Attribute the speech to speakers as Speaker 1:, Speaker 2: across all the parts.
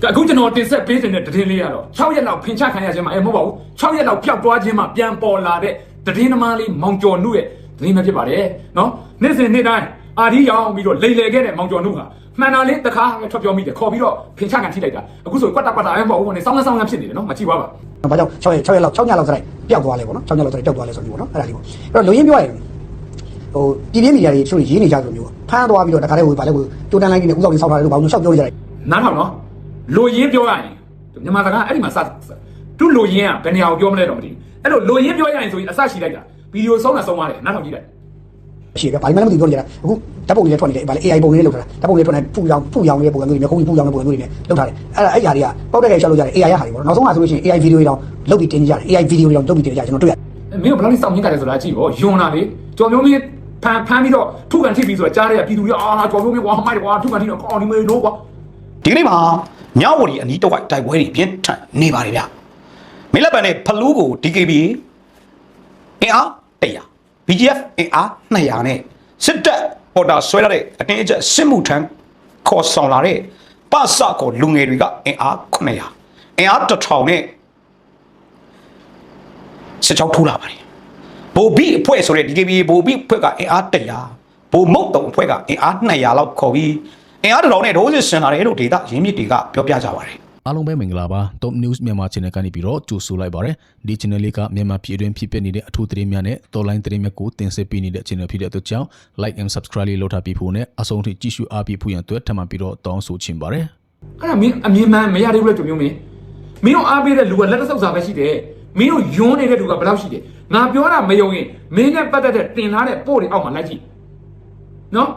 Speaker 1: အခုကျွန်တော်တင်ဆက်ပေးတဲ့တည်င်းလေးကတော့6ရက်လောက်ဖင်ချခံရခြင်းမှာမဟုတ်ပါဘူး6ရက်လောက်ပျောက်သွားခြင်းမှာပြန်ပေါ်လာတဲ့တည်င်းသမားလေးမောင်ကျော်နုရဲ့တည်င်းပဲဖြစ်ပါတယ်နော်နေ့စဉ်နေ့တိုင်းအာဒီရောင်းပြီးတော့လိန်လေခဲ့တဲ့မောင်ကျော်နုဟာမှန်တာလေးတစ်ခါပဲထွက်ပြောမိတယ်ခေါ်ပြီးတော့ဖင်ချခံထိလိုက်တာအခုဆိုကွက်တာပဲမဟုတ်ဘူးနဲ့စောင်းဆောင်းဖြစ်နေတယ်နော်မကြည့်ပါဘူးဘ
Speaker 2: ာကြောင့်6ရက်လောက်6ညလောက်စလိုက်ပျောက်သွားလဲပေါ့နော်6ညလောက်စလိုက်ပျောက်သွားလဲဆိုပြီးပေါ့နော်အဲ့ဒါလေးပေါ့အဲ့တော့လူရင်းပြောရရင်ဟိုပြည်ပြင်းမီဒီယာတွေချို့ရေးနေကြတယ်မျိုးဖမ်းသွားပြီးတော့တခါတည်းဟိုဗာလဲဟိုတိုးတန်းလိုင်းကြီးနဲ့ဥဆောင်ကြီးဆောက်ထားတယ်လို့ဘာလို့ရှောက်ပြောကြတယ်န
Speaker 1: ားထောင်နော်လူရင်းပြောရရင်မြန်မာစကားအဲ့ဒီမှာစသူ့လူရင်းကဘယ်နေရာကိုပြောမလဲတော့မသိဘူးအဲ့လိုလူရင်းပြောရရင်ဆိုရင်အစရှိလိုက်တာဗီဒီယိုဆုံးတာဆုံးသွားတယ်နားထောင်ကြည့်လိုက်ရ
Speaker 2: ှိပဲဘာမှမသိပြောနေကြတာအခုဓာတ်ပုံတွေထွက်နေတယ်ဗာလေ AI ပုံတွေလောက်ထားတာဓာတ်ပုံတွေထွက်နေဖူရောင်လေးပုံစံမျိုးတွေမျိုးခုံးကြီးဖူရောင်တဲ့ပုံစံမျိုးတွေနဲ့လောက်ထားတယ်အဲ့ဒါတွေကပေါက်တဲ့ကြိုက်ရှောက်လို့ကြတယ် AI ရဟာတွေပေါ့နောက်ဆုံးကဆိုလို့ရှိရင် AI ဗီဒီယိုတွေတောင်လုပ်ပြီးတင်ကြတယ် AI ဗီဒီယိုတွေတောင်လုပ်ပြီးတင်ကြတယ်ကျွန်တော်တွေ့ရတယ်
Speaker 1: မင်းကဘယ်လောက်စောင့်မြင်ကြတယ်ဆိုတာကြည့်ပေါ့ယွန်လာလေကြော်မျိုးမင်းဖမ်းပြီးတော့ထုကန်ထိပ်ပြီးဆိုတာကြားရပြည်သူတွေအာကြော်မျိုးမင်းကွာမိုက်ကွာထုကန်ထိတော့ကောင်းနေမေးလို့ကွာ
Speaker 3: ဒီကနေ့မှာညဝရီအနီးတော့တိုက်ပွဲတွေပြင်းထန်နေပါတယ်ဗျမင်းလက်ပံနဲ့ဖလူးကို DKB အင်အား100 BGF အင်အား200နဲ့စစ်တပ်ပေါ်တာဆွဲရတဲ့အတင်းအကျပ်စစ်မှုထမ်းခေါ်ဆောင်လာတဲ့ပစကိုလူငယ်တွေကအင်အား900အင်အား1000နဲ့စစ်ကြောင်းထိုးလာပါတယ်ဘိုဘီအဖွဲ့ဆိုတဲ့ DKB ဘိုဘီအဖွဲ့ကအင်အား100ဘိုမုတ်တုံအဖွဲ့ကအင်အား200လောက်ခေါ်ပြီးအင်အား1000နဲ့ဒိုးစစ်ဆင်လာတယ်လို့ဒေတာရင်းမြစ်တွေကပြောပြကြပါတယ်အ
Speaker 4: ားလုံးပဲမင်္ဂလာပါ Top News မြန်မာ Channel ကနေပြီးတော့ကြိုဆိုလိုက်ပါရစေဒီ Channel လေးကမြန်မာပြည်တွင်းဖြစ်ပျက်နေတဲ့အထူးသတင်းများနဲ့တော်လိုင်းသတင်းများကိုတင်ဆက်ပေးနေတဲ့ Channel ဖြစ်တဲ့အတွက်ကြောင့် Like and Subscribe လေးလုပ်ထားပြီးဖို့နဲ့အဆုံးထိကြည့်ရှုအားပေးဖို့ရန်အတွက်ထပ်မံပြီးတော့တောင်းဆိုချင်ပါတယ်အ
Speaker 1: ဲ့ဒါမင်းအမြင်မှန်မရသေးဘူးလေကြုံမျိုးမင်းတို့အားပေးတဲ့လူကလက်တဆုပ်စာပဲရှိတယ်မင်းတို့ယွန်းနေတဲ့လူကဘယ်လောက်ရှိတယ်ငါပြောတာမယုံရင်မင်းနဲ့ပတ်သက်တဲ့တင်ထားတဲ့ပို့တွေအောက်မှာလိုက်ကြည့်နော်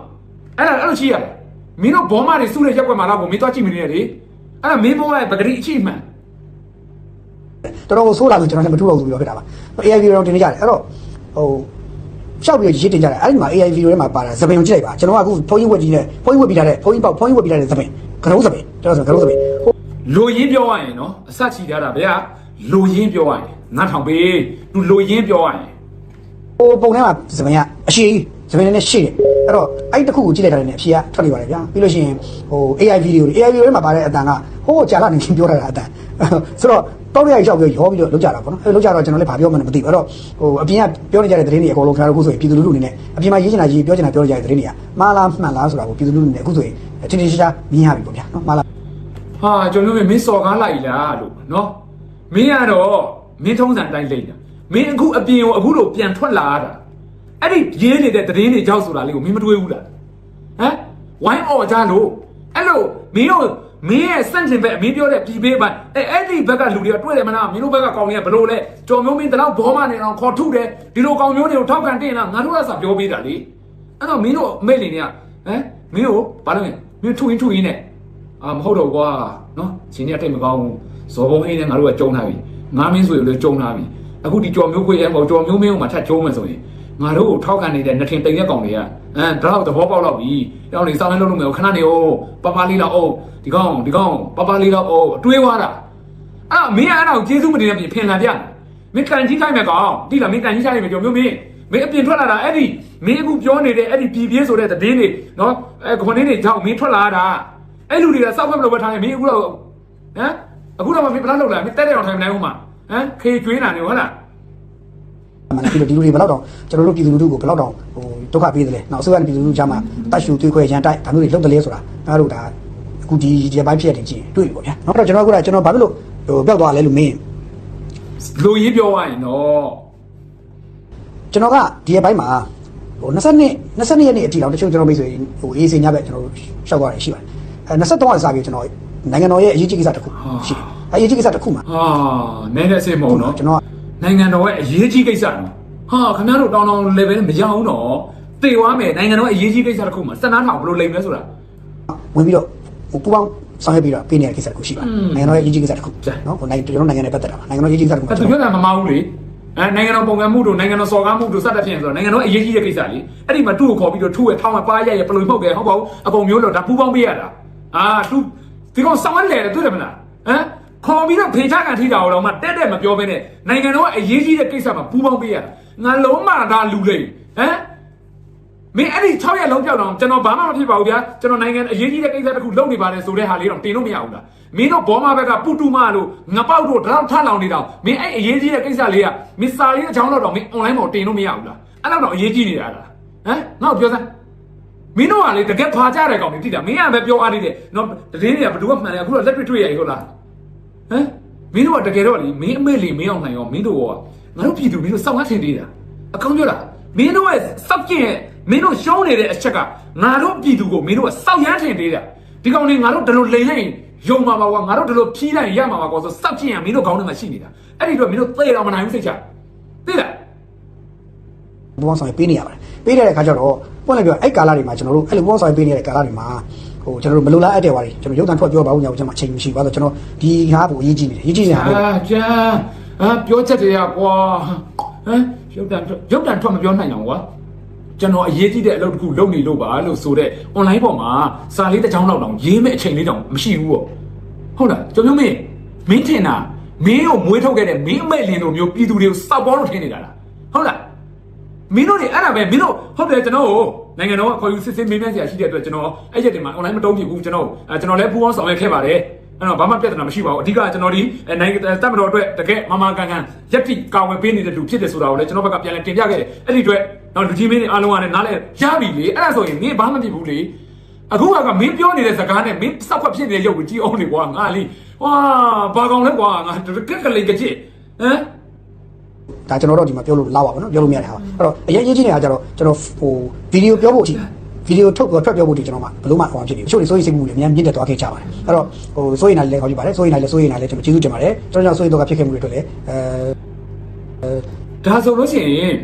Speaker 1: အဲ့လိုရှိရတယ်မင်းတို့ဘောမတွေစုတဲ့ရက်ွက်မှာတော့မင်းသွားကြည့်မနေနဲ့လေအဲ့ဒါမင်းဘောရဲ့ပဂတိအချိမှန်
Speaker 2: တော်တော်ဆိုးလာလို့ကျွန်တော်လည်းမထူတော့ဘူးပြောခဲ့တာပါ AI ဗီဒီယိုတင်နေကြတယ်အဲ့တော့ဟိုရှောက်ပြီးရေးတင်ကြတယ်အဲ့ဒီမှာ AI ဗီဒီယိုထဲမှာပါတာသပင်ကိုကြည့်လိုက်ပါကျွန်တော်ကအခုဖုန်းကြီးဝက်ကြီးနဲ့ဖုန်းကြီးဝက်ပြီးထားတဲ့ဖုန်းကြီးဝက်ပြီးထားတဲ့သပင်ကရုံးသပင်တော်တော်ဆိုကရုံးသပင်
Speaker 1: လူရင်းပြောရရင်နော်အစချီထားတာဗျာလူရင်းပြောရရင်ငါထောင်ပေးသူလူရင်းပြောရရင်ဟ
Speaker 2: ိုပုံထဲမှာသပင်ကအရှိသပင်နဲ့ရှိတယ်အဲ့တော့အဲ့တစ်ခုကိုကြည့်လိုက်တာလည်းအဖြေကထွက်နေပါတယ်ဗျာပြီးလို့ရှိရင်ဟို AI ဗီဒီယိုထဲမှာပါတဲ့အတန်ကဟိုကြာလာနေပြောထားတာအတန်ဆိုတော့တောက်ရရောက်ပြီးရောပြီးတော့လောက်ကြတာပေါ့နော်အဲ့လောက်ကြတော့ကျွန်တော်လည်းဘာပြောမှန်းမသိဘူးအဲ့တော့ဟိုအပြင်ကပြောနေကြတဲ့သတင်းတွေအကုန်လုံးခင်ဗျားတို့အခုဆိုရင်ပြည်သူလူထုအနေနဲ့အပြင်မှာရေးချင်တာရေးပြောချင်တာပြောကြတဲ့သတင်းတွေကမှားလားမှန်လားဆိုတာကိုပြည်သူလူထုအနေနဲ့အခုဆိုရင်တင်းတင်းရှားမြင်ရပြီပေါ့ဗျာနော်မှားလား
Speaker 1: ဟာကျွန်တော်မင်းစော်ကားလိုက်လားလို့နော်မင်းကတော့မင်းထုံးစံတိုင်းလိမ့်တာမင်းအခုအပြင်ကိုအခုလိုပြန်ထွက်လာတာအဲ့ဒီရေးနေတဲ့သတင်းတွေကြောက်ဆိုတာလေးကိုမင်းမတွေးဘူးလားဟမ်ဝိုင်းအော်ကြလို့အဲ့လိုမင်းတို့မင်းရဲ့စန့်ကျင်ဘက်မင်းပြောတဲ့ပြည်ပေးပိုင်းအဲ့ဒီဘက်ကလူတွေကတွေ့တယ်မလားမင်းတို့ဘက်ကကောင်တွေကဘလို့လဲကြော်မျိုးမင်းတလောက်ဘောမနေအောင်ခေါ်ထုတယ်ဒီလိုကောင်မျိုးတွေကိုထောက်ခံတင်လားငါတို့ကစပြောပေးတာလေအဲ့တော့မင်းတို့အမိတ်လင်တွေကဟမ်မင်းတို့ဘာလို့လဲမင်းထုရင်းနဲ့မဟုတ်တော့ကွာနော်ရှင်ကြီးကတိတ်မကောင်းဘူးဇော်ဘုံအင်းနဲ့ငါတို့ကကြုံထားပြီငါမင်းဆိုရင်လည်းကြုံထားပြီအခုဒီကြော်မျိုးခွေရဲ့ကြော်မျိုးမင်းကိုမှထပ်ကြုံမယ်ဆိုရင်ငါတို့ကိုထောက်ခံနေတဲ့နှထင်တိမ်ရက်ကောင်တွေကဒါတော့သဘောပေါက်တော့ပြီတောင်းနေစောင်းလဲလုပ်လို့မယ်ခဏနေအောင်ပပလေးတော့အောင်ဒီကောင်ပပလေးတော့အောင်တွေးသွားတာအဲ့မင်းအဲ့ဒါကိုကျေးဇူးမတင်တဲ့ပြင်ဖင်လာပြမင်းကန်ကြီးခိုင်းမယ်ကောင်တိလားမင်းကန်ကြီးခိုင်းမယ်ကြော်မျိုးမင်းအပြင်ထွက်လာတာအဲ့ဒီမင်းအခုပြောနေတဲ့အဲ့ဒီပြည်ပြေးဆိုတဲ့သတင်းတွေနော်ခွန်နေတွေကြောင့်မင်းထွက်လာတာအဲ့လူတွေကစောက်ဖက်မလို့ပဲထားနေမင်းအခုတော့အခုတော့မင်းဘယ်လောက်လောက်လာမင်းတက်တဲ့အောင်ထိုင်မနိုင်ဘူးမှာခေကျွေးတာနေဟုတ်လားမ
Speaker 2: ှန်တယ်ဒီလူတွေဘယ်လောက်တောင်ကျွန်တော်တို့ပြည်သူလူထုကိုဘယ်လောက်တောင်ဟိုဒုက္ခပေးတယ်လဲနောက်အစိုးရပြည်သူလူထုကြားမှာတတ်ရှူသွေးခွဲရန်တိုက်ဒါမျိုးတွေလုပ်တယ်လဲဆိုတာငါတို့ဒါအခုဒီပိုင်းဖြစ်တဲ့ကြည့်တွေ့ပြီပေါ့ဗျာနောက်တော့ကျွန်တော်ဘာဖြစ်လို့ဟိုပျောက်သွားလဲလို့မင်း
Speaker 1: လူရင်းပြောရရင်တော့
Speaker 2: ကျွန်တော်ကဒီပိုင်းမှာဟို22ရက်နေ့အထိတော့တချို့ကျွန်တော်မိတ်ဆွေဟိုအေးစင်ညဘက်ကျွန်တော်ရှောက်သွားတယ်ရှိပါတယ်23ရက်စပြီးကျွန်တော်နိုင်ငံတော်ရဲ့အရေးကြီးကိစ္စတစ်ခုရှိတယ်အရေးကြီးကိစ္စတစ်ခုမှာ
Speaker 1: နည်းနည်းအစ်မဟုတ်နော်
Speaker 2: ကျွန်တော်န
Speaker 1: ိုင်ငံတော်ရဲ့အရေးကြီးကိစ္စနော်ခင်ဗျားတို့တောင်း level မရအောင်တော့တေသွားမယ်နိုင်ငံတော်ရဲ့အရေးကြီးကိစ္စတစ်ခုမှာစက်နားထောင်ဘယ်လိုလိမ့်မလဲဆိုတာဝ
Speaker 2: င်ပြီးတော့ဟိုပူပေါင်းဆောင်ရွက်ပြီးတော့ပေးနေတဲ့ကိစ္စတစ်ခုရှိပါတယ်နိုင်ငံတော်ရဲ့အရေးကြီးကိစ္စတစ်ခုနော်ဟိုကျွန်တော်နိုင်ငံနဲ့ပတ်သက်တာပါနိုင်ငံတော်ရေးကြီးကိစ္စတစ်ခု
Speaker 1: သူပြောတာမမဟုတ်လေနိုင်ငံတော်ပုံကံမှုတို့နိုင်ငံတော်စော်ကားမှုတို့စသဖြင့်ဆိုတော့နိုင်ငံတော်အရေးကြီးတဲ့ကိစ္စလေအဲ့ဒီမှာသူ့ကိုခေါ်ပြီးတော့ထု့ရဲ့ထောင်းရဲ့ပါးရဲ့ပလွေမှုတ်တယ်ဟုတ်ပါဘူးအကုန်မျိုးလို့ဒါပူပေါင်းပေးရတာသူဒီကောင်စောင်းလဲတယ်တွေ့တယ်မလားခေါ်ပြီးတော့ဖေချကန်ထိတာတော့မှတက်မပြောဘဲနဲ့နိုင်ငံတော်အရေးကြီးတဲ့ကိစ္စမှာပူပေါင်းပေးရတာငါလုံးမဒါလူလေ မင်းအဲ့ဒီ6ရက်လုံးပြောက်တော့ကျွန်တော်ဘာမှမဖြစ်ပါဘူးဗျာကျွန်တော်နိုင်ငံအရေးကြီးတဲ့ကိစ္စတစ်ခုလုပ်နေပါတယ်ဆိုတဲ့ဟာလေးတော့တင်လို့မရဘူးလားမင်းတို့ဘောမဘက်ကပူတူမလို့ငပေါက်တို့တောက်ထလောင်နေတော့မင်းအဲ့အရေးကြီးတဲ့ကိစ္စလေးကမစ္စတာလေးအကြောင်းတော့မင်း online ပေါ်တင်လို့မရဘူးလားအဲ့တော့အရေးကြီးနေတာလားဟမ်ငါ့ကိုပြောစမ်းမင်းတို့ကလေတကယ်ဖာကြတဲ့ကောင်တွေတိတာမင်းကပဲပြောအားသေးတယ်နော်တည်င်းတွေကဘယ်သူကမှန်တယ်အခုတော့လက်တွေ့ရည်ဟုတ်လားဟမ်မင်းတို့ကတကယ်တော့လေမင်းအမေလေးမင်းအောင်နိုင်ရောမင်းတို့ကငါတို့ပြည်သူမင်းတို့စောင့်ငါထင်သေးတာအကောင်းပြောတာမင်းတို့ရဲ့စောက်ကျင်မင်းတို့ရှုံးနေတဲ့အချက်ကငါတို့ပြည်သူကိုမင်းတို့ကစောက်ရမ်းထင်သေးတာဒီကောင်တွေငါတို့ဒီလိုလိန်လိုက်ယုံမှာပါကွာငါတို့ဒီလိုဖြီးလိုက်ရမှာပါကွာဆိုစောက်ကျင်ရမင်းတို့ခေါင်းထဲမှာရှိနေတာအဲ့ဒီတော့မင်းတို့သေတော့မနိုင်ဘူးစိတ်ချသိလား
Speaker 2: ပူပေါင်းဆောင်ပေးနေရပါတယ်ပေးတဲ့အခါကျတော့ပွင့်လိုက်ပြောအဲ့ကာလတွေမှာကျွန်တော်တို့အဲ့လိုပူပေါင်းဆောင်ပေးနေတဲ့ကာလတွေမှာဟိုကျွန်တော်တို့မလိုလားအပ်တဲ့ဘာတွေကျွန်တော်ရုပ်သံထွက်ပြောပါဦးညာကျွန်တော်အချိန်မရှိပါဆိုကျွန်တော်ဒီဟာကိုအရေးကြီးနေတယ်အရေးကြီးနေတာလေ
Speaker 1: ကျန်ပြောချက်တွေကကွာဟမ်ရုပ်တံထွက်မပြောနိုင်တော့ကွာကျွန်တော်အရေးကြီးတဲ့အလုပ်တစ်ခုလုပ်နေလို့ပါလို့ဆိုတဲ့ online ပေါ်မှာစာလေးတစ်ချောင်းလောက်တောင်ရေးမဲ့အချိန်လေးတောင်မရှိဘူးပေါ့ဟုတ်လားကျွန်တော်မင်းထင်တာမင်းကိုမွေးထုတ်ခဲ့တဲ့မင်းအမိတ်လင်းတို့မျိုးပြည်သူတွေကိုစောက်ပေါ်လို့ထင်နေတာလားဟုတ်လားမင်းတို့တွေအဲ့ဒါပဲမင်းတို့ဟုတ်တယ်ကျွန်တော်နိုင်ငံတော်ကခေါ်ယူစစ်စစ်မေးမြန်းစရာရှိတဲ့အတွက်ကျွန်တော်အဲ့ရက်တွေမှာ online မတုံးဖြစ်ဘူးကျွန်တော်လည်းပူးပေါင်းဆောင်ရွက်ခဲ့ပါတယ်အဲ့တော့ဘာမှပြဿနာမရှိပါဘူးအဓိကကျွန်တော်ဒီနိုင်ငံတပ်မတော်အတွက်တကယ်မမကန်ကန်ရက်တိကာဝယ်ပေးနေတဲ့လူဖြစ်တယ်ဆိုတာကိုလည်းကျွန်တော်ဘက်ကပြန်လည်တင်ပြခဲ့တယ်အဲ့ဒီအတွက်တော့လူကြီးမင်းတွေအားလုံးကလည်းနားလဲရပြီလေအဲ့ဒါဆိုရင်မင်းဘာမှမဖြစ်ဘူးလေအခုကမင်းပြောနေတဲ့စကားနဲ့မင်းစောက်ခွက်ဖြစ်နေတဲ့ရုပ်ကိုကြည့်အောင်လေကွာငါလေဝါဘာကောင်လဲကွာငါတကက်ကလေးကကြည့်ဟမ်ဒ
Speaker 2: ါကျွန်တော်တို့ဒီမှာပြောလို့လောက်ပါဘောနော်ပြောလို့မရတဲ့ဟာအဲ့တော့အရေးကြီးနေတာကြတော့ကျွန်တော်ဟိုဗီဒီယိုပြောဖို့အထိဗီဒီယိုထုတ်ထွက်ပြောဖို့အထိကျွန်တော်မှဘယ်လို့မှဟောဖြစ်နေတချို့တွေစိုးရိမ်စိတ်မှုတွေအများကြီးမြင့်တက်သွားခဲ့ကြပါတယ်အဲ့တော့ဟိုစိုးရိမ်နိုင်လည်းခေါင်းပြပါတယ်စိုးရိမ်နိုင်လည်းကျွန်တော်ကျေးဇူးတင်ပါတယ်ကျွန်တော်ကြောင့်စိုးရိမ်တော့ဖြစ်ခဲ့မှုတွေအတွက်လည်းဒ
Speaker 1: ါဆိုလို့ရှိရင်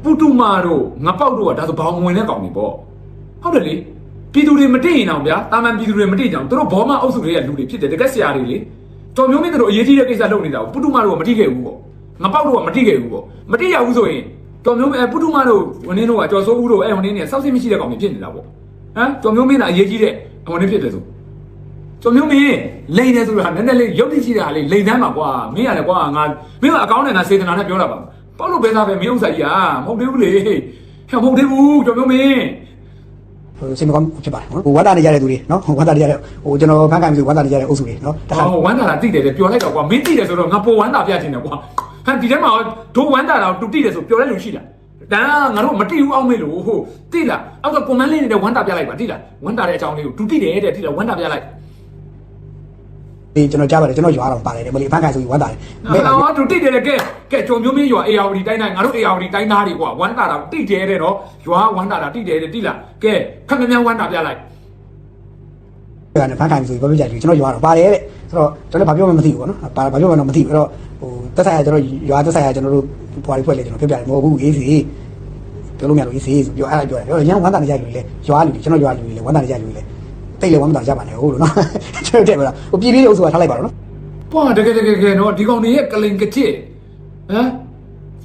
Speaker 1: ပူတူမာတို့ငပေါက်တို့ကဒါဆိုဘောင်ဝင်တဲ့ကောင်တွေပေါ့ဟုတ်တယ်လေပြည်သူတွေမတည့်ရင်အောင်ဗျာတာမန်ပြည်သူတွေမတည့်ကြအောင်သူတို့ဘောမအုပ်စုတွေကလူတွေဖြစ်တယ်တကက်ဆရာတွေလေတော်မျိုးမင်းတို့အရေးကြီးတဲ့ကိစ္စလုပ်နေတာပူတူမာတို့ကမတည့်ခဲ့ဘူးပေါ့ငပေါက်တို့ကမတည့်ခဲ့ဘူးပေါ့မတည့်ရဘူးဆိုရင်တော်မျိုးပူတူမာတို့ဝန်င်းတို့ကကြော်စိုးဦးတို့အဲ့ဝန်င်းတွေစောက်စစ်မရှိတဲ့ကောင်တွေဖြစ်နေတာပေါ့ဟမ်တော်မျိုးမင်းကအရေးကြီးတဲ့ဝန်င်းဖြစ်တယ်ဆိုတော်မျိုးမင်းလိန်နေဆိုတာနည်းနည်းလေးရုပ်တိရှိတာလေးလိန်တန်းပါကွာမင်းရတယ်ကွာငါမင်းကအကောင်းနဲ့ငါစေတနာနဲ့ပြောတာပါပေါ့လို့ပဲသားပဲမင်းဥစ္စာကြီးမဟုတ်သေးဘူးလေဟဲ့မဟုတ်သေးဘူးတော်မျိုးမင်းဟ
Speaker 2: ိုစိတ်မကောင်းဖြစ်ပါတယ်နော်ဟိုဝမ်းသာနေကြတဲ့သူတွေနော်ဟိုဝမ်းသာနေကြတဲ့ဟိုကျွန်တော်ဖန်ခိုင်ဆိုဝမ်းသာနေကြတဲ့အုပ်စုတွေနော်
Speaker 1: ဟောဝမ်းသာတာတိတယ်လေပြောလိုက်တော့ကွာမင်းတိတယ်ဆိုတော့ငါပေါ်ဝမ်းသာပြချင်တယ်ကွာဟန်ဒီထဲမှာဒိုးဝမ်းသာတာတူတိတယ်ဆိုပြောတဲ့လူရှိလားဒါငါတို့မတိဘူးအောင်မေးလို့ဟိုတိလားအောက်ကကွန်မန့်လေးနေတဲ့ဝမ်းသာပြလိုက်ပါတိလားဝမ်းသာတဲ့အကြောင်းလေးကိုတူတိတယ်တဲ့တိလားဝမ်းသာပြလိုက်
Speaker 2: ဒီကျွန်တော်ကြားပါတယ်ကျွန်တော်ရွာတော့ပါတယ်မလေးဖန်ခိုင်ဆိုပြီးဝမ်းသာတယ်အ
Speaker 1: ော်တူတိတယ်လေကဲကြုံမျိုးမင်းရွာ ARD တိုင်းတိုင်းငါတို့ ARD တိုင်းသားတွေကွာဝမ်းသာတာတိတယ်တဲ့နော်ရွာဝမ်းသာတာတိတယ်တဲ့တိလားကဲခက်မြန်ဝမ်းသာပြလိုက်ဒ
Speaker 2: ါနဲ့ဖန်ခိုင်ဆိုပြီးပြောပြကြတယ်ကျွန်တော်ရွာတော့ပါတယ်တဲ့ဆိုတော့ကျွန်တော်ဘာပြောမှမသိဘူးပေါ့နော်ဘာပြောမှတော့မသိဘူးအဲ့တော့ဟိုတက်ဆိုင်ရကျွန်တော်ရွာတက်ဆိုင်ရကျွန်တော်တို့ဘွားလေးဖွဲ့လေကျွန်တော်ပြောပြတယ်မဟုတ်ဘူးအေးစီပြောလို့မရလို့အေးစီဆိုပြောအဲ့ဒါပြောတယ်ပြောရန်ဝမ်းသာနေကြလူတွေလေရွာလူတွေကျွန်တော်ရွာလူတွေလေဝမ်းသာနေကြလူတွေလေတိတ်လေဝမ်းသာကြပါနဲ့ဟုတ်လို့နော်ကျွန်တော်တဲ့ပါလားဟိုပြည်ပြည်လေးအုပ်စုကထားလိုက်ပါတော့နော်
Speaker 1: ပွာတကယ်နော်ဒီကောင်တွေရဲ့ကလင်ကချစ်ဟမ်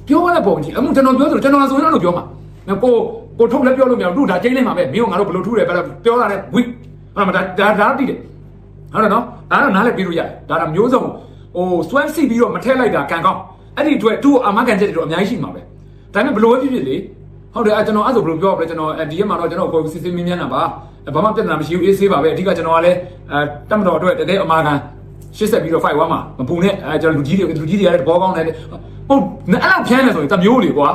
Speaker 1: ပြောရတဲ့ပုံကြီးအမှုကျွန်တော်ပြောဆိုကျွန်တော်ဆိုရင်တော့ပြောမှာကိုထုတ်လည်းပြောလို့မရဘူးဒါကျင်းနေမှာပဲမင်းကငါတို့ဘယ်လိုထူးတယ်ပဲပြောတာနဲ့ဝိအဲ့မှာဒါတိတယ်ဟုတ်တယ်နော်ဒါတော့နားလည်းပြီးလို့ရတယ်ဒါမျိုးစုံဟိုစွမ်းစီပြီးတော့မထည့်လိုက်တာကံကောင်းအဲ့ဒီအတွက်သူ့အမကန်ချက်တွေတော့အများကြီးရှိမှာပဲဒါပေမဲ့ဘလို့ဖြစ်လေဟုတ်တယ်ကျွန်တော်အဲ့ဆိုဘလို့ပြောပြလဲကျွန်တော်ဒီရက်မှာတော့ကျွန်တော်ကိုစစ်စစ်မင်းမြန်းတာပါဘာမှပြဿနာမရှိဘူးအေးဆေးပါပဲအဓိကကျွန်တော်ကလည်းတက်မတော်အတွက်တကယ်အမာခံရှစ်ဆက်ပြီးတော့ fight ဝမ်းမှာမပူနဲ့ကျွန်တော်လူကြီးတွေကလည်းဘောကောင်းတယ်ဟုတ်အဲ့လောက်ဖြန်းနေဆိုရင်တမျိုးလေကွာ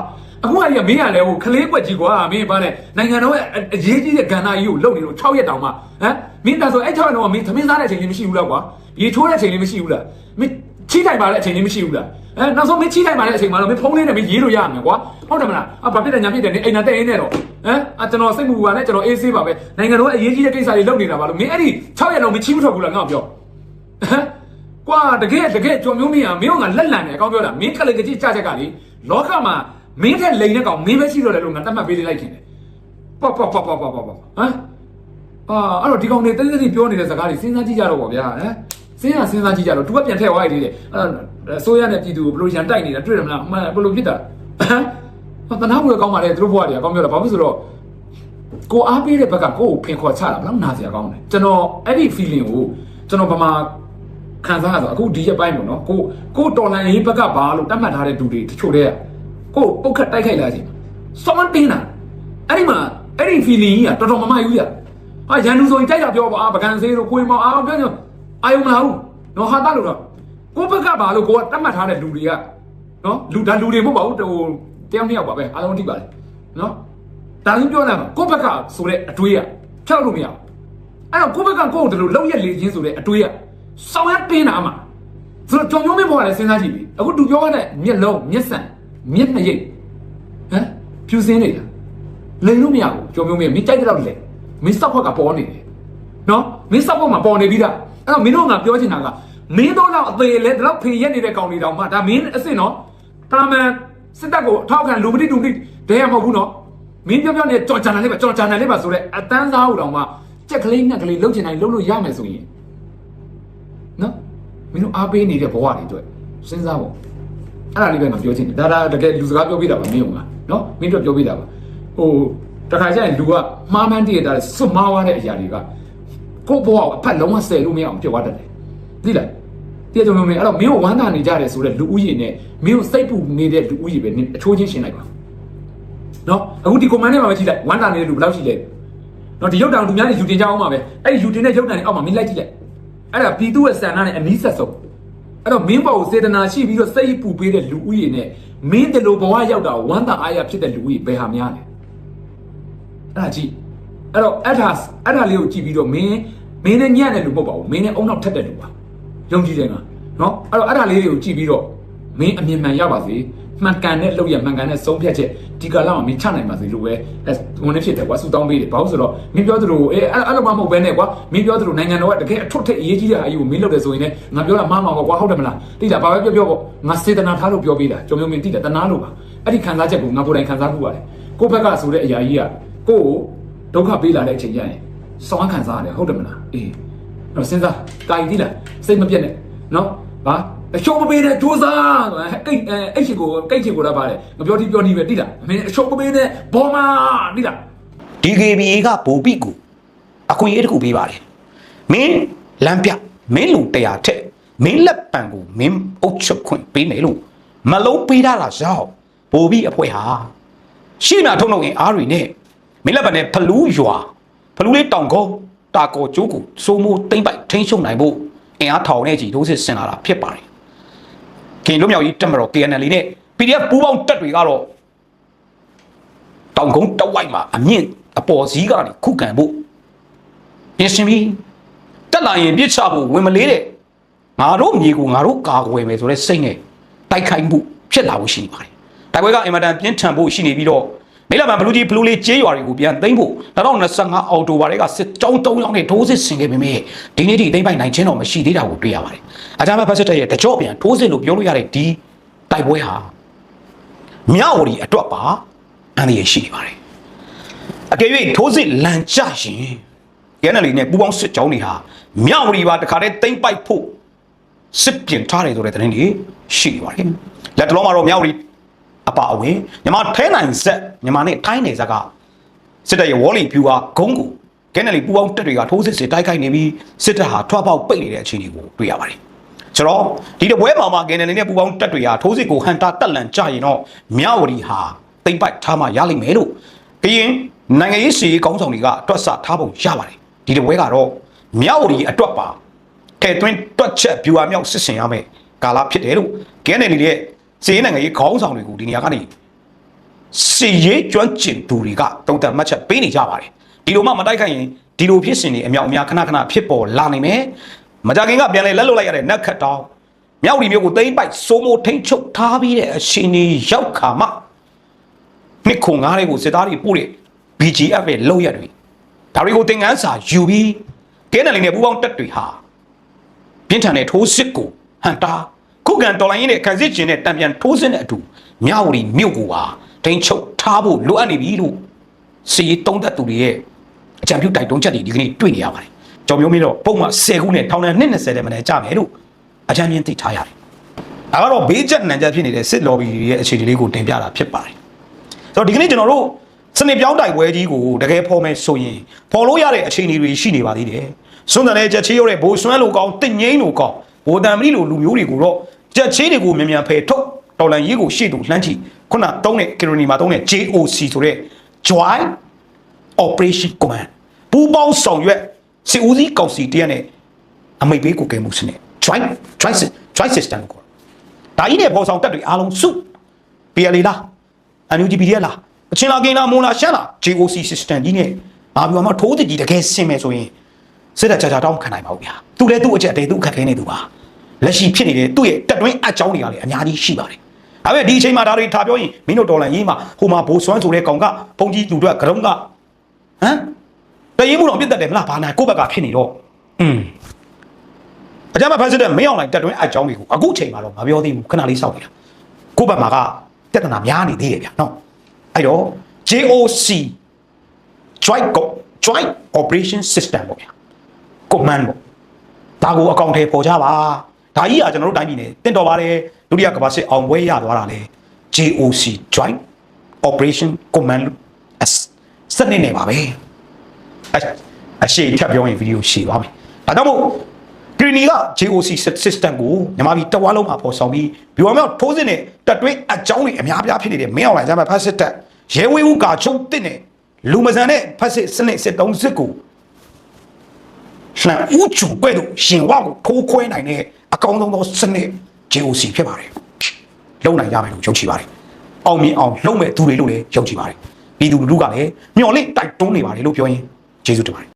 Speaker 1: အခုကကြီးကမင်းကလည်းဟိုခလေးကွက်ကြီးကွာမင်းပါလေနိုင်ငံတော်ရဲ့အရေးကြီးတဲ့ကဏ္ဍကြီးကိုလုပ်နေလို့6ရက်တောင်မှဟမ်မင်းဒါဆိုအဲ့6ရက်တော့မင်းသမင်းစားတဲ့အချိန်လေးမရှိဘူးလားကွာရေထိုးတဲ့အချိန်လေးမရှိဘူးလားမင်းချိထိုင်ပါတဲ့အချိန်လေးမရှိဘူးလားနောက်ဆုံးမင်းချိထိုင်ပါတဲ့အချိန်မှာတော့မင်းဖုန်းလေးနဲ့မင်းရေးလို့ရမယ်ကွာဟုတ်တယ်မလားဘာဖြစ်တယ်ညာဖြစ်တယ်နေအိမ်နာတက်ရင်းနဲ့တော့ဟမ်ကျွန်တော်စိတ်မူပါနဲ့ကျွန်တော်အေးဆေးပါပဲနိုင်ငံတော်ရဲ့အရေးကြီးတဲ့ကိစ္စတွေလုပ်နေတာပါလို့မင်းအဲ့ဒီ6ရက်လုံးမင်းချိမထွက်ဘူးလားငါ့ပြောဟမ်ကွာတကယ်ကြော်မျိုးမင်းကမင်းကလက်လန်တယ်အကောင်းပြောတာမင်းကလေးကကြည့်ကြချက်ကလေလောကမှာမင်းထက်လိန်တဲ့ကောင်မင်းပဲရှိတော့တယ်လို့ငါတတ်မှတ်ပေးလိုက်ခင်တယ်ပေါ့ဟမ်အဲ့တော့ဒီကောင်တွေတိတ်တိတ်ပြောနေတဲ့စကားတွေစဉ်းစားကြည့်ကြတော့ဗောဗျာဟမ်စဉ်းစားကြည့်ကြတော့ तू ကပြန်ထည့်သွားရသေးတယ်အဲ့ဆိုရတဲ့ပြည်သူကိုဘလို့ရန်တိုက်နေတာတွေ့တယ်မလားအမှန်ဘလို့ဖြစ်တာဟမ်တနာဘူးကောင်းပါလေသူတို့ဘွားတွေကကောင်းပြောတာဘာဖြစ်ဆိုတော့ကိုအားပေးတဲ့ဘက်ကကိုကိုဖင်ခေါ်ချတာဘလောက်နာစရာကောင်းတယ်ကျွန်တော်အဲ့ဒီ feeling ကိုကျွန်တော်ဗမာခံစားရဆိုအခုဒီရက်ပိုင်းပေါ့နော်ကိုတော်လန်ရေးဘက်ကဘာလို့တတ်မှတ်ထားတဲ့သူတွေတချို့တည်းကိုပုတ်ခတ်တိုက်ခိုက်လာခြင်းစောင်းတင်းတာ အဲ့ဒီမှာအဲ့ဒီ feeling ကြီးကတော်တော်မမယူရဟာရန်သူဆိုရင်ကြိုက်တာပြောပါပကံစေးတို့ကိုယ်မောင်အားပြောပြောအာယုံမလာဘူးနော်ဟာတာလို့တော့ကိုဘက်ကပါလို့ကိုကတတ်မှတ်ထားတဲ့လူတွေကနော်လူတွေမဟုတ်ပါဘူးဟိုတယောက်နှစ်ယောက်ပါပဲအားလုံးသိပါလေနော်ဒါလည်းပြောလိုက်မှာကိုဘက်ကဆိုတဲ့အတွေးကဖြောက်လို့မရဘူးအဲ့တော့ကိုဘက်ကကိုယ်တို့လိုလောက်ရက်လေချင်းဆိုတဲ့အတွေးကစောင်းရတင်းတာမှာဆိုတော့ကြောင်မျိုးမင်းပေါ်လာစဉ်းစားကြည့်ပြီအခုသူပြောရတဲ့မျက်လုံးမျက်စံမျက်နှာရိပ်ဟမ်ဖြူစင်းနေတာလိန်လို့မရဘူးကြောင်မျိုးမင်းမင်းကြိုက်တဲ့တော့လေမင်းစောက်ခွက်ကပေါ်နေတယ်နော်မင်းစောက်ခွက်မှာပေါ်နေပြီးသားအဲ့တော့မင်းတို့ကပြောချင်တာကမင်းတို့တော့အသေးလဲဒီလောက်ဖေရက်နေတဲ့ကောင်တွေတောင်မှဒါမင်းအစ်စ်နော်တာမန်စစ်တပ်ကိုထောက်ခံလူမတိတူမတိဒဲရမဟုတ်ဘူးနော်မင်းပြောနေကြော်ကြံတယ်လေးပါကြော်ကြံတယ်လေးပါဆိုတော့အတန်းစားဟိုတောင်မှကြက်ကလေးနဲ့ကလေးလှုပ်ချင်တိုင်းလှုပ်လို့ရမယ်ဆိုရင်နော်မင်းတို့အားပေးနေတဲ့ဘဝတွေအတွက်စဉ်းစားဖို့အဲ့ဒါလေးပဲငါပြောချင်တယ်ဒါတကယ်လူစကားပြောပြတာပါမင်းတို့ကနော်မင်းတို့ပြောပြတာပါဟိုတခါကျရင်လူကမှားမှန်းတည့်တာစွတ်မှားသွားတဲ့အရာတွေကကိုယ့်ဘဝကိုအဖက်လုံးဝဆယ်လို့မရအောင်ဖြစ်သွားတတ်တယ်သိလားတကယ်ကြောင့်မင်းအဲ့တော့မင်းကိုဝမ်းသာနေကြတယ်ဆိုတော့လူဦးရေနဲ့မင်းကိုစိတ်ပူနေတဲ့လူဦးရေပဲအချိုးချင်းရှင်းလိုက်ပါနော်အခုဒီ comment ထဲမှာပဲကြည့်လိုက်ဝမ်းသာနေတဲ့လူဘယ်လောက်ရှိလဲနော်ဒီရုပ်တံလူများတွေယူတင်ကြအောင်ပါပဲအဲ့ဒီယူတင်တဲ့ရုပ်တံတွေအောက်မှာမင်းလိုက်ကြည့်လိုက်အဲ့ဒါပြည်သူရဲ့ဆန္ဒနဲ့အနီးဆက်ဆုံးအဲ့တော့မင်းဘောကိုစေတနာရှိပြီးတော့စိတ်ပူပေးတဲ့လူဦးရေနဲ့မင်းတလို့ဘဝရောက်တာဝမ်းသာအားရဖြစ်တဲ့လူဦးရေဘယ်ဟာများလဲအဲ့ဒါကြည့်အဲ့တော့အဲ့ဒါလေးကိုကြည့်ပြီးတော့မင်းနဲ့ညံ့တဲ့လူမဟုတ်ပါဘူးမင်းနဲ့အုံနောက်ထက်တဲ့လူပါယုံကြည်တယ်နော်အဲ့တော့အဲ့ဒါလေးတွေကိုကြည့်ပြီးတော့မင်းအမြင်မှန်ရပါစေမှန်ကန်တဲ့လုပ်ရမှန်ကန်တဲ့ဆုံးဖြတ်ချက်ဒီကာလမှာမင်းချနိုင်ပါစေလို့ပဲဝန်နေဖြစ်တယ်ကွာဆူတောင်းပေးတယ်ဘာလို့ဆိုတော့မင်းပြောသလိုအဲ့လိုမှမဟုတ်ဘဲနဲ့ကွာမင်းပြောသလိုနိုင်ငံတော်ကတကယ်အထွတ်ထိပ်အရေးကြီးတဲ့အရေးကိုမင်းလုပ်တယ်ဆိုရင်လည်းငါပြောတာမှားမှာပေါ့ကွာဟုတ်တယ်မလားတိတာဘာပဲပြောပေါ့ငါစေတနာထားလို့ပြောပေးတာကြောင်မျိုးမင်းတိတာတနာလို့ပါအဲ့ဒီခံစားချက်ကိုငါကိုယ်တိုင်ခံစားမှုပါတယ်ကိုယ့်ဘက်ကဆိုတဲ့အရာကြီးကကိုယ့်ကိုဒုက္ခပေးလာတဲ့အချိန်ကျရင်စောင်းခံစားရတယ်ဟုတ်တယ်မလားအေးတော့စဉ်းစားကာယတိလားစိတ်မပြတ်နဲ့နော်ဘာအရှုံးမပေးတဲ့ကြိုးစားအဲ့ချီကိုတော့ပါတယ်မပြောတိပဲတိလားမင်းအရှုံးမပေးတဲ့ဘောမာတိလား
Speaker 3: DKBA ကဗိုလ်ပိကိုအခွင့်အရေးတစ်ခုပေးပါတယ်မင်းလမ်းပြမင်းလူ100ထက်မင်းလက်ပံကိုမင်းအုပ်ချုပ်ခွင့်ပေးမယ်လို့မလုံးပေးတာလားရောက်ဗိုလ်ပိအဖွဲ့ဟာရှေ့နာထုံထုံရင်အားတွေနဲ့မင်းလက်ပံနဲ့ဖလူးရွာဖလူးလေးတောင်ကုန်းတာကောကျိုးကိုစိုးမိုးတိမ့်ပိုက်ထိန်းချုပ်နိုင်ဖို့အင်အားထောင်နဲ့ကြီးဒိုးစစ်ဆင်လာတာဖြစ်ပါတယ်ခင်တို့မြောက်ကြီးတက်မတော် KNL နဲ့ PDF ပူးပေါင်းတပ်တွေကတော့တောင်ကုန်းတောက်ဝိုက်မှာအမြင့်အပေါ်စည်းကနေခုခံဖို့ပြင်ဆင်ပြီးတက်လာရင်ပြစ်ချဖို့ဝင်မလေးတဲ့ငါတို့မြေကိုငါတို့ကာကွယ်မယ်ဆိုတဲ့စိတ်နဲ့တိုက်ခိုက်မှုဖြစ်လာဖို့ရှိနေပါတယ်တိုက်ပွဲကအင်မတန်ပြင်းထန်ဖို့ရှိနေပြီးတော့မိလာမန်ဘလူးကြီးဘလူးလေးကျေးရွာတွေကိုပြန်သိမ်းဖို့2025အောက်တိုဘာတွေကစစ်ကြောင်း3ယောက်နဲ့ထိုးစစ်ဆင်ခဲ့ပေမဲ့ဒီနေ့ထိသိမ်းပိုက်နိုင်ခြင်းတော့မရှိသေးတာကိုတွေ့ရပါတယ်။အကြမ်းဖက်ဖက်စစ်တပ်ရဲ့တကြော့ပြန်ထိုးစစ်လို့ပြောလို့ရတဲ့ဒီတိုက်ပွဲဟာမြဝတီအတွက်ပါအန္တရာယ်ရှိနေပါတယ်။အကယ်၍ထိုးစစ်လန်ကျရင်ရန်နယ်လေးနဲ့ပူပေါင်းစစ်ကြောင်းတွေဟာမြဝတီပါတခါတည်းသိမ်းပိုက်ဖို့စစ်ပြင်ထားတယ်ဆိုတဲ့သတင်းတွေရှိနေပါတယ်။လက်တလုံးမှာတော့မြဝတီအပါအဝင်မြန်မာထဲနိုင်ဆက်မြန်မာနဲ့ထိုင်းနယ်ဆက်ကစစ်တပ်ရဲ့ဝေါ်လီဖြူဟာဂုံးကိုကဲနယ်လီပူပေါင်းတက်တွေကထိုးစစ်စစ်တိုက်ခိုက်နေပြီးစစ်တပ်ဟာထွားပေါက်ပိတ်နေတဲ့အခြေအနေကိုတွေ့ရပါတယ်။ဆိုတော့ဒီတပွဲမှာကဲနယ်လီနဲ့ပူပေါင်းတက်တွေဟာထိုးစစ်ကိုဟန်တာတက်လန်ကြရင်တော့မြဝတီဟာတိမ့်ပိုက်ထားမှရလိမ့်မယ်လို့ကရင်နိုင်ငံရေးစီကောင်းဆောင်တွေကတွက်ဆထားပုံရပါတယ်။ဒီတပွဲကတော့မြဝတီအတွက်ပါထဲသွင်းတွက်ချက်ဗျူဟာမြောက်စစ်ဆင်ရမယ်ကာလဖြစ်တယ်လို့ကဲနယ်လီရဲ့စီးနိုင်ငံရေးခေါင်းဆောင်တွေကိုဒီနေရာကနေစီရေးကျွမ်းကျင်သူတွေကတုံ့တက်မှတ်ချက်ပေးနေကြပါတယ်ဒီလိုမှမတိုက်ခိုက်ရင်ဒီလိုဖြစ်စဉ်တွေအမြောက်အများခဏဖြစ်ပေါ်လာနိုင်မယ်မကြခင်ကပြန်လဲလက်လွတ်လိုက်ရတဲ့နက်ခတ်တောင်းမြောက်ဒီမျိုးကိုသိမ့်ပိုက်စိုးမိုးထိန်ချုပ်ထားပြီးတဲ့အရှင်ကြီးရောက်ခါမှနှစ်ခုငါးတွေကိုစစ်သားတွေပို့တဲ့ BGF ရဲ့လောက်ရတွေဒါတွေကိုသင်ငန်းစာယူပြီးကဲနယ်လီနဲ့ပူပေါင်းတက်တွေဟာပြင်းထန်တဲ့ထိုးစစ်ကိုဟန်တာခုခံတော်လိုင်းရင်းနဲ့ခံစစ်ကျင်တဲ့တံပြန်ထိုးစစ်နဲ့အတူမြဝတီမြို့ကိုပါထိန်ချုပ်ထားဖို့လိုအပ်နေပြီလို့စီရေးတုံးသက်သူတွေရဲ့အကြံပြုတိုက်တွန်းချက်တွေဒီကနေ့တွေ့နေရပါတယ်။ကြောင်မျိုးမင်းတော့ပုံမှန်10ခုနဲ့ထောင်ဒဏ်20တဲ့မနေ့ကြမယ်လို့အကြံပြင်းသိထားရတယ်။ဒါကတော့ဘေးချက်နံချက်ဖြစ်နေတဲ့စစ်လော်ဘီတွေရဲ့အခြေအနေလေးကိုတင်ပြတာဖြစ်ပါတယ်။ဆိုတော့ဒီကနေ့ကျွန်တော်တို့စနစ်ပြောင်းတိုက်ပွဲကြီးကိုတကယ်ဖော်မယ်ဆိုရင်ဖော်လို့ရတဲ့အခြေအနေတွေရှိနေပါသေးတယ်။စွန်းတယ်ချက်ချေးရတဲ့ဘိုးဆွမ်းလိုကောင်းတင့်ငိမ့်လိုကောင်းဘိုးတံမီလိုလူမျိုးတွေကိုတော့ချက်ချေးတွေကိုမြန်ဖယ်ထုတ်တော်လန်ရေးကိုရှေ့တူလှမ်းကြည့်ခုနသုံးတဲ့ကီလိုနီမှာသုံးတဲ့ JOC ဆိုတဲ့ Joint Operation Command ပူးပေါင်းဆောင်ရွက်စစ်ဦးစီးကောင်စီတရက်နဲ့အမိတ်ပေးကိုကဲမှုစနစ် joint system ကိုဒါကြီးနဲ့ပေါ်ဆောင်တက်တွေအားလုံးစု PLA လား NUGPDF လားအချင်းလာကင်းလားမွန်လားရှမ်းလား JOC system ကြီးနဲ့ဘာပြောမှထိုးတည်တကယ်ဆင်မယ်ဆိုရင်စစ်တပ်ကြာတောင်းခံနိုင်ပါဘူးဗျာသူလည်းသူ့အချက်အသေးသူ့ခက်ခဲနေသူပါလက်ရှိဖြစ်နေတဲ့သူ့ရဲ့တက်တွင်းအကြောင်းတွေကလည်းအများကြီးရှိပါတယ်ဒါပေမဲ့ဒီအချိန်မှာဒါတွေထားပြောရင်မင်းတို့တော်လန်ရေးမှာဟိုမှာဘိုးစွမ်းဆိုတဲ့ကောင်ကဘုံကြီးသူတို့ကဂရုံးကဟမ်တရင်မှုတော့ပြတ်တတ်တယ်မလားဘာနိုင်ကိုယ့်ဘက်ကဖြစ်နေတော့အကြမ်းဖက်ဖက်စစ်တဲ့မင်းအောင်လိုက်တက်တွင်းအကြောင်းတွေကိုအခုချိန်မှာတော့မပြောသေးဘူးခဏလေးစောင့်နေတာကိုယ့်ဘက်မှာကပြဿနာများနေသေးတယ်ဗျာနော်အဲ့တော့ JOC Joint Operation System ပေါ့ဗျာ Command ပေါ့ဒါကိုအကောင့်ထဲပေါ်ကြပါဒါကြီးကကျွန်တော်တို့တိုင်းပြည်နဲ့တင့်တော်ပါတယ်ဒုတိယကမ္ဘာစစ်အောင်ပွဲရသွားတာလေ JOC Joint Operation Command စနစ်နေပါပဲအရှိထပ်ပြောရင်ဗီဒီယိုရှည်ပါမယ်ဒါကြောင့်မို့ဂရီနီက JOC system ကိုမြန်မာပြည်တဝါလုံးမှာပေါ်ဆောင်ပြီးဘီဝါမြောက်ထိုးစစ်နဲ့တက်တွင်းအကြောင်းတွေအများပြားဖြစ်နေတဲ့မင်းအောင်လှိုင်ဂျာမဖတ်စစ်တပ်ရဲဝေးဦးကာချုပ်တစ်နဲ့လူမဆန်တဲ့ဖတ်စစ်စနစ်စစ်တုံးစစ်ကိုလှန်ဦးကျူကွဲ့လို့ရှင်ဝါကိုထိုးခွဲနိုင်တဲ့အကောင်းဆုံးသောစနစ် JOC ဖြစ်ပါတယ်လုံနိုင်ရမယ်လို့ယုံကြည်ပါတယ်အောင်မြင်အောင်လုပ်မဲ့သူတွေလို့လည်းယုံကြည်ပါတယ်ပြည်သူလူထုကလည်းမျှော်လင့်တိုက်တွန်းနေပါတယ်လို့ပြောရင်ကျေးဇူးတင်ပါတယ်